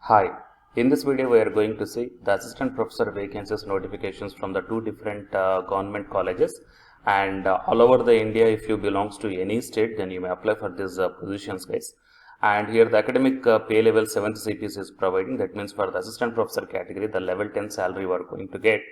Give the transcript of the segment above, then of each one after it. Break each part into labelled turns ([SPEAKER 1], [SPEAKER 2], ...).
[SPEAKER 1] Hi, in this video we are going to see the assistant professor vacancies notifications from the two different government colleges, and all over the India. If you belongs to any state, then you may apply for these positions, guys. And here the academic pay level 7th CPC is providing. That means for the assistant professor category, the level 10 salary we are going to get.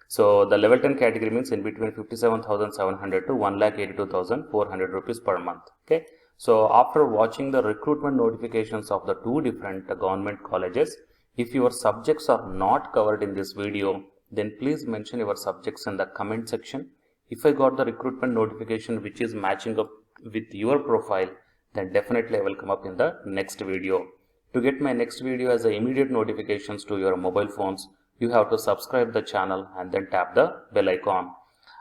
[SPEAKER 1] So the level 10 category means in between 57,700 to 1,82,400 rupees per month. Okay. So after watching the recruitment notifications of the two different government colleges, if your subjects are not covered in this video, then please mention your subjects in the comment section. If I got the recruitment notification which is matching up with your profile, then definitely I will come up in the next video. To get my next video as immediate notifications to your mobile phones, you have to subscribe the channel and then tap the bell icon.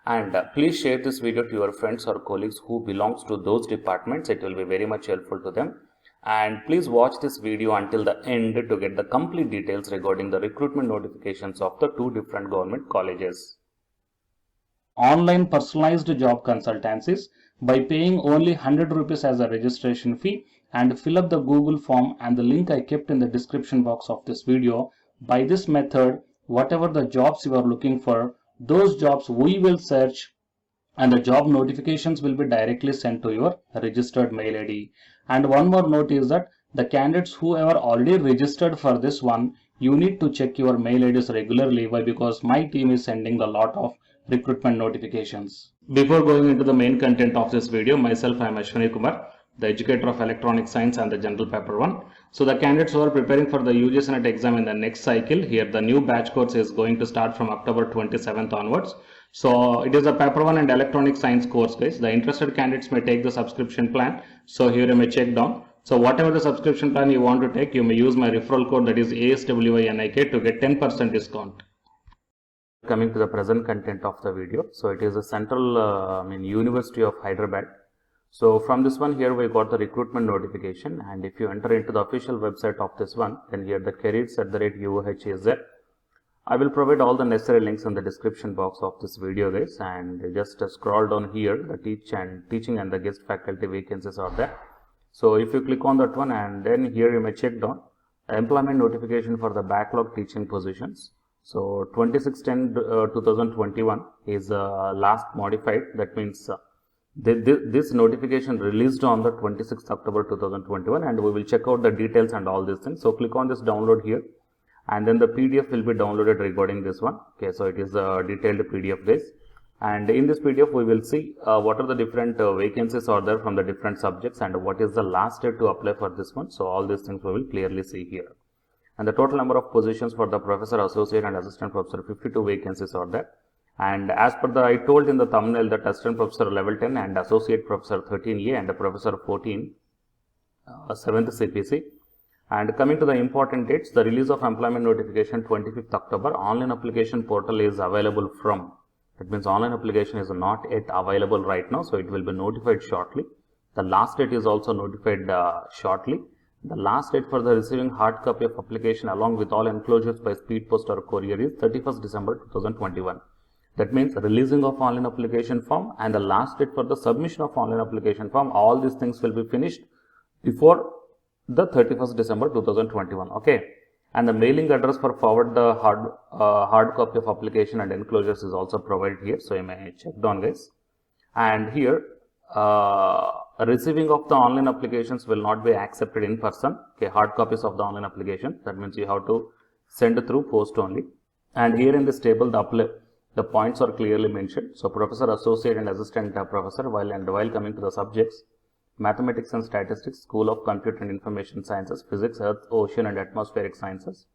[SPEAKER 1] And please share this video to your friends or colleagues who belongs to those departments. It will be very much helpful to them. And please watch this video until the end to get the complete details regarding the recruitment notifications of the two different government colleges.
[SPEAKER 2] Online personalized job consultancies by paying only 100 rupees as a registration fee, and fill up the Google form and the link I kept in the description box of this video. By this method, whatever the jobs you are looking for, those jobs we will search and the job notifications will be directly sent to your registered mail ID. And one more note is that the candidates who are already registered for this one, you need to check your mail IDs regularly. Why? Because my team is sending a lot of recruitment notifications. Before going into the main content of this video, myself, I am Ashwani Kumar, the educator of electronic science and the general paper 1. So the candidates who are preparing for the UGC NET exam in the next cycle, here the new batch course is going to start from October 27th onwards. So it is a paper 1 and electronic science course, guys. The interested candidates may take the subscription plan. So here you may check down. So whatever the subscription plan you want to take, you may use my referral code, that is ASWINIK, to get 10% discount.
[SPEAKER 1] Coming to the present content of the video, so it is a central University of Hyderabad. So from this one, here we got the recruitment notification, and if you enter into the official website of this one, then here the careers@UOH is there. I will provide all the necessary links in the description box of this video, guys, and just scroll down here. The teaching and the guest faculty vacancies are there. So if you click on that one, and then here you may check down employment notification for the backlog teaching positions. So 26/10/2021 is last modified. That means this notification released on the 26th October 2021, and we will check out the details and all these things. So click on this download here, and then the PDF will be downloaded regarding this one. Okay, so it is a detailed PDF, guys, and in this PDF we will see what are the different vacancies are there from the different subjects, and what is the last date to apply for this one. So all these things we will clearly see here. And the total number of positions for the professor, associate and assistant professor, 52 vacancies are there. And as per I told in the thumbnail that assistant professor level 10 and associate professor 13A and professor 14, 7th CPC. And coming to the important dates, the release of employment notification 25th October, online application portal is available from. That means online application is not yet available right now, so it will be notified shortly. The last date is also notified shortly. The last date for the receiving hard copy of application along with all enclosures by speed post or courier is 31st December 2021. That means releasing of online application form and the last date for the submission of online application form, all these things will be finished before the 31st December 2021. Okay, and the mailing address for forward the hard copy of application and enclosures is also provided here, so you may check down, guys. And here receiving of the online applications will not be accepted in person. Okay, hard copies of the online application, that means you have to send through post only. And here in this table the points are clearly mentioned. So professor, associate and assistant professor, while coming to the subjects, mathematics and statistics, School of Computer and Information Sciences, physics, earth, ocean and atmospheric sciences,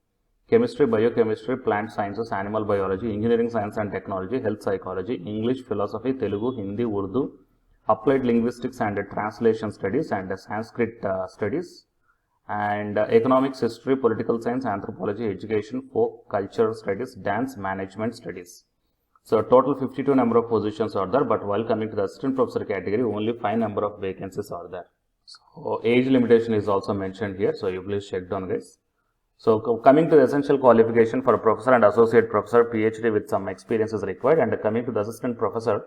[SPEAKER 1] chemistry, biochemistry, plant sciences, animal biology, engineering science and technology, health psychology, English, philosophy, Telugu, Hindi, Urdu, applied linguistics and translation studies, and Sanskrit studies, and economics, history, political science, anthropology, education, folk, culture studies, dance, management studies. So total 52 number of positions are there, but while coming to the assistant professor category, only 5 number of vacancies are there. So age limitation is also mentioned here, so you please check down, guys. So coming to the essential qualification for a professor and associate professor, PhD with some experience is required, and coming to the assistant professor,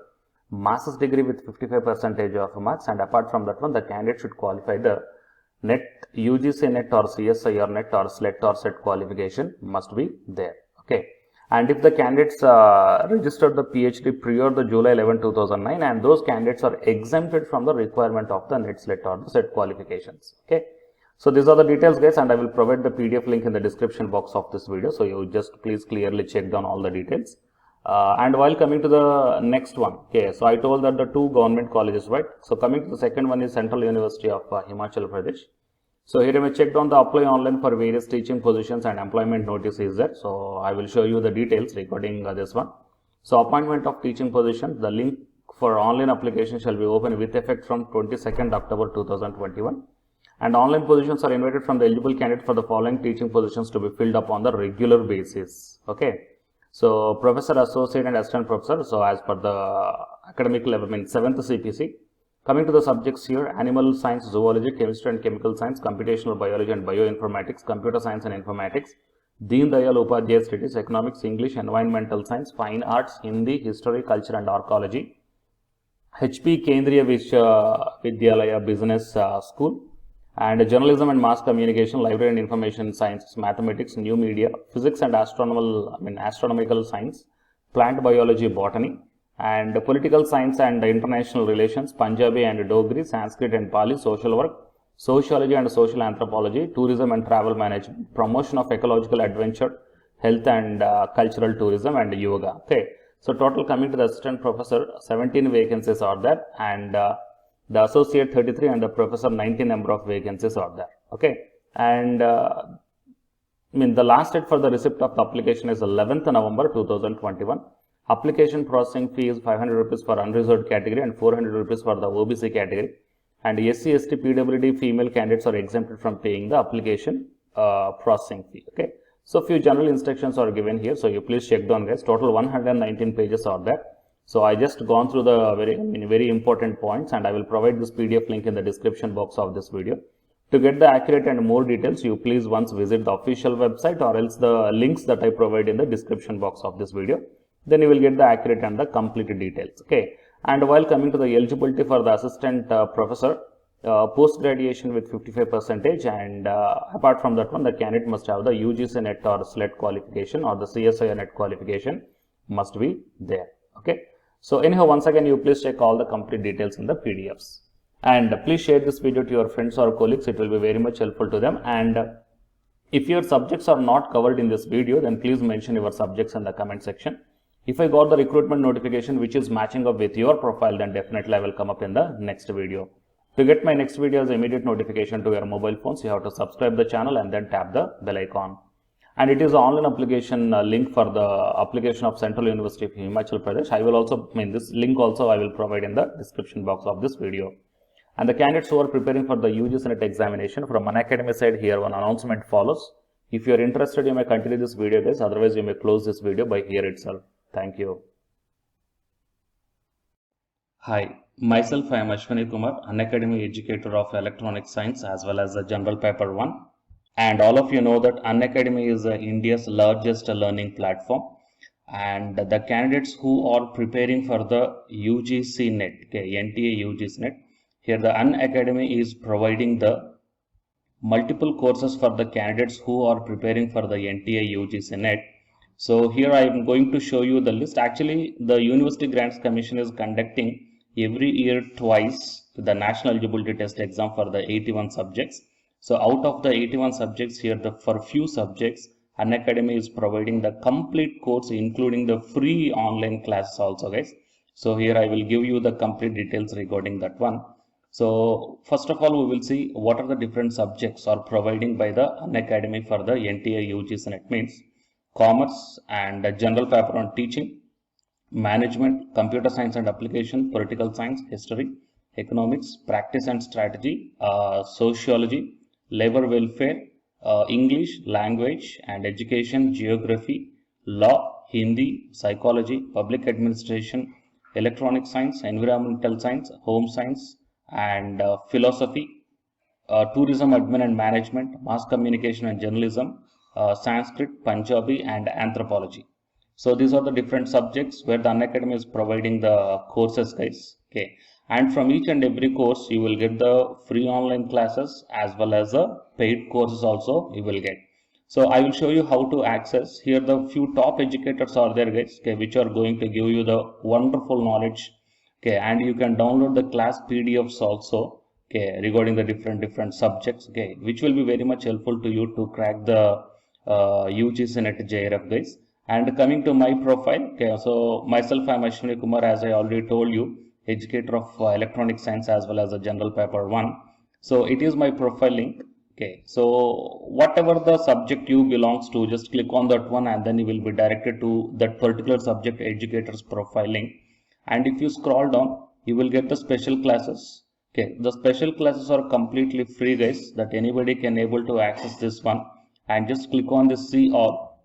[SPEAKER 1] master's degree with 55% of marks, and apart from that one, the candidate should qualify the NET, UGC NET or CSIR NET or SLET or SET qualification must be there. Okay. And if the candidates registered the PhD prior the July 11, 2009, and those candidates are exempted from the requirement of the NET, SLET or the SET qualifications. Okay. So these are the details, guys, and I will provide the PDF link in the description box of this video. So you just please clearly check down all the details. And while coming to the next one, okay, so I told that the two government colleges, right? So coming to the second one is Central University of Himachal Pradesh. So here I may check down the apply online for various teaching positions and employment notice is there. So I will show you the details regarding this one. So appointment of teaching position, the link for online application shall be open with effect from 22nd October 2021. And online positions are invited from the eligible candidate for the following teaching positions to be filled up on the regular basis. Okay. So professor, associate and assistant professor. So as per the academic level, 7th CPC. Coming to the subjects here, animal science, zoology, chemistry and chemical science, computational biology and bioinformatics, computer science and informatics, Deen Dayal Upadhyay studies, economics, English, environmental science, fine arts, Hindi, history, culture and archaeology, HP Kendriya Vidyalaya Business School, and journalism and mass communication, library and information sciences, mathematics, new media, physics and astronomical science, plant biology, botany, and political science and international relations, Punjabi and Dogri, Sanskrit and Pali, social work, sociology and social anthropology, tourism and travel management, promotion of ecological adventure, health and cultural tourism, and yoga. Okay, so total coming to the assistant professor, 17 vacancies are there, and the associate 33 and the professor 19 number of vacancies are there. Okay, and the last date for the receipt of the application is 11th November 2021. Application processing fee is 500 rupees for unreserved category and 400 rupees for the OBC category. And SC, ST, PWD female candidates are exempted from paying the application processing fee. Okay. So few general instructions are given here. So you please check down, guys. Total 119 pages are there. So I just gone through the very important points, and I will provide this PDF link in the description box of this video. To get the accurate and more details, you please once visit the official website or else the links that I provide in the description box of this video. Then you will get the accurate and the complete details. Okay. And while coming to the eligibility for the assistant professor, post graduation with 55%, and apart from that one, the candidate must have the UGC NET or SLET qualification or the CSIR NET qualification must be there. Okay. So anyhow, once again, you please check all the complete details in the PDFs, and please share this video to your friends or colleagues. It will be very much helpful to them. And if your subjects are not covered in this video, then please mention your subjects in the comment section. If I got the recruitment notification which is matching up with your profile, then definitely I will come up in the next video. To get my next video's immediate notification to your mobile phones, you have to subscribe the channel and then tap the bell icon. And it is an online application link for the application of Central University of Himachal Pradesh. I will also, this link also I will provide in the description box of this video. And the candidates who are preparing for the UGC NET examination from Unacademy side, here one announcement follows. If you are interested, you may continue this video, guys. Otherwise, you may close this video by here itself. Thank you. Hi, myself I am Ashwani Kumar, Unacademy educator of electronic science as well as the general paper 1. And all of you know that Unacademy is India's largest learning platform. And the candidates who are preparing for the UGC NET, okay, NTA UGC NET, here the Unacademy is providing the multiple courses for the candidates who are preparing for the NTA UGC NET. So here I am going to show you the list. Actually, the University Grants Commission is conducting every year twice the National Eligibility Test exam for the 81 subjects. So out of the 81 subjects here, for few subjects, Unacademy is providing the complete course, including the free online classes also, guys. So here I will give you the complete details regarding that one. So first of all, we will see what are the different subjects are providing by the Unacademy for the NTA UGC NET. Means commerce and general paper on teaching, management, computer science and application, political science, history, economics, practice and strategy, sociology, labor welfare, English, language and education, geography, law, Hindi, psychology, public administration, electronic science, environmental science, home science and philosophy, tourism, admin and management, mass communication and journalism, Sanskrit, Punjabi and anthropology. So these are the different subjects where the Unacademy is providing the courses, guys. Okay. And from each and every course, you will get the free online classes as well as the paid courses also you will get. So I will show you how to access. Here the few top educators are there, guys, okay, which are going to give you the wonderful knowledge. Okay, and you can download the class PDFs also, okay, regarding the different subjects, okay, which will be very much helpful to you to crack the UGC NET JRF, guys. And coming to my profile, okay, so myself, I am Ashwini Kumar, as I already told you, educator of electronic science as well as a general paper 1. So it is my profile link. Okay, so whatever the subject you belongs to, just click on that one and then you will be directed to that particular subject educator's profile link. And if you scroll down, you will get the special classes. Okay, the special classes are completely free, guys, that anybody can able to access this one. And just click on this see all.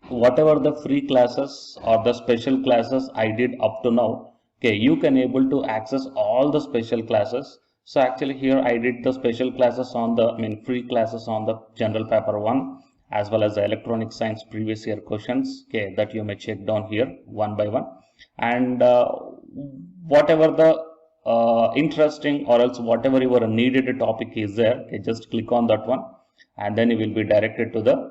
[SPEAKER 1] Whatever the free classes or the special classes I did up to now, okay, you can able to access all the special classes. So actually here I did the special classes on the, free classes on the general paper 1 as well as the electronic science previous year questions, okay, that you may check down here one by one. And whatever the interesting or else whatever your needed topic is there, okay, just click on that one and then you will be directed to the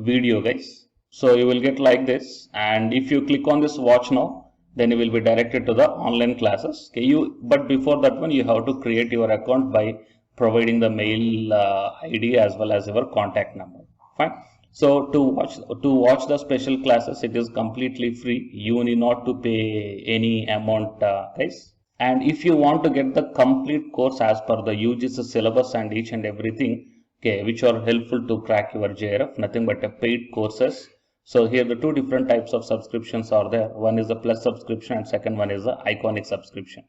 [SPEAKER 1] video, guys. So you will get like this, and if you click on this watch now, then you will be directed to the online classes. Okay, but before that one, you have to create your account by providing the mail ID as well as your contact number. Fine. So to watch the special classes, it is completely free. You need not to pay any amount, guys. And if you want to get the complete course as per the UGC syllabus and each and everything, okay, which are helpful to crack your JRF, nothing but a paid courses. So here the two different types of subscriptions are there. One is the plus subscription and second one is the iconic subscription.